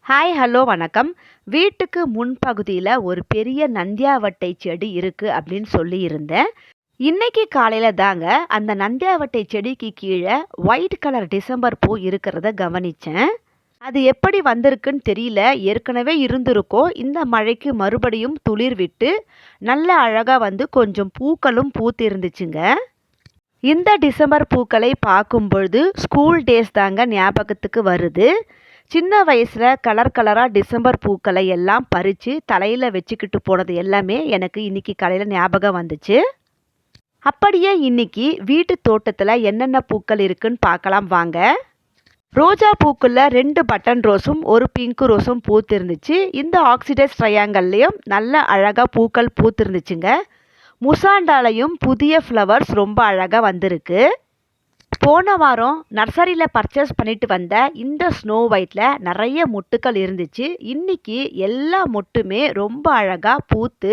Hi hello வணக்கம். வீட்டுக்கு முன்பகுதியில் ஒரு பெரிய நந்தியாவட்டை செடி இருக்குது அப்படின்னு சொல்லியிருந்தேன். இன்னைக்கு காலையில் தாங்க அந்த நந்தியாவட்டை செடிக்கு கீழே ஒயிட் கலர் டிசம்பர் பூ இருக்கிறத கவனித்தேன். அது எப்படி வந்திருக்குன்னு தெரியல. ஏற்கனவே இருந்திருக்கோம். இந்த மழைக்கு மறுபடியும் துளிர் விட்டு நல்ல அழகாக வந்து கொஞ்சம் பூக்களும் பூத்து இருந்துச்சுங்க. இந்த டிசம்பர் பூக்களை பார்க்கும் பொழுது ஸ்கூல் டேஸ் தாங்க ஞாபகத்துக்கு வருது. சின்ன வயசில் கலர் கலராக டிசம்பர் பூக்களை எல்லாம் பறித்து தலையில் வச்சுக்கிட்டு போனது எல்லாமே எனக்கு இன்னைக்கு காலையில் ஞாபகம் வந்துச்சு. அப்படியே இன்னைக்கு வீட்டு தோட்டத்தில் என்னென்ன பூக்கள் இருக்குன்னு பார்க்கலாம் வாங்க. ரோஜா பூக்குள்ள 2 பட்டன் ரோஸும் ஒரு பிங்க் ரோஸும் பூத்து இருந்துச்சு. இந்த ஆக்சிடைஸ் ட்ரையாங்கல்லையும் நல்ல அழகாக பூக்கள் பூத்து இருந்துச்சுங்க. முசாண்டாலையும் புதிய ஃப்ளவர்ஸ் ரொம்ப அழகாக வந்திருக்கு. போன வாரம் நர்சரியில் பர்ச்சேஸ் பண்ணிட்டு வந்த இந்த ஸ்னோ ஒயிட்டில் நிறைய மொட்டுக்கள் இருந்துச்சு. இன்னைக்கு எல்லா மொட்டுமே ரொம்ப அழகாக பூத்து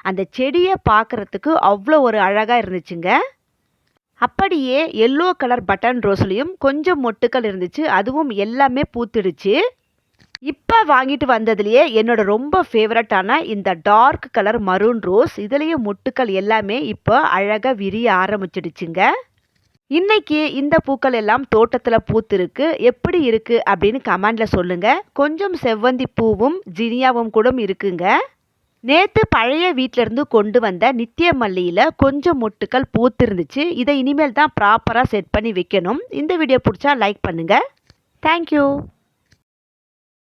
அந்த செடியை பார்க்குறதுக்கு அவ்வளோ ஒரு அழகாக இருந்துச்சுங்க. அப்படியே எல்லோ கலர் பட்டன் ரோஸ்லேயும் கொஞ்சம் மொட்டுக்கள் இருந்துச்சு. அதுவும் எல்லாமே பூத்துடுச்சு. இப்போ வாங்கிட்டு வந்ததுலேயே என்னோட ரொம்ப ஃபேவரட்டான இந்த டார்க் கலர் மரூன் ரோஸ், இதுலேயும் மொட்டுக்கள் எல்லாமே இப்போ அழகாக விரிய ஆரம்பிச்சிடுச்சுங்க. இன்னைக்கு இந்த பூக்கள் எல்லாம் தோட்டத்தில் பூத்திருக்கு. எப்படி இருக்கு அப்படின்னு கமெண்ட்ல சொல்லுங்க. கொஞ்சம் செவ்வந்தி பூவும் ஜினியாவும் கூட இருக்குங்க. நேற்று பழைய வீட்டிலேருந்து கொண்டு வந்த நித்திய மல்லியில் கொஞ்சம் மொட்டுக்கள் பூத்திருந்துச்சு. இதை இனிமேல் தான் ப்ராப்பராக செட் பண்ணி வைக்கணும். இந்த வீடியோ பிடிச்சா லைக் பண்ணுங்க. தேங்க்யூ.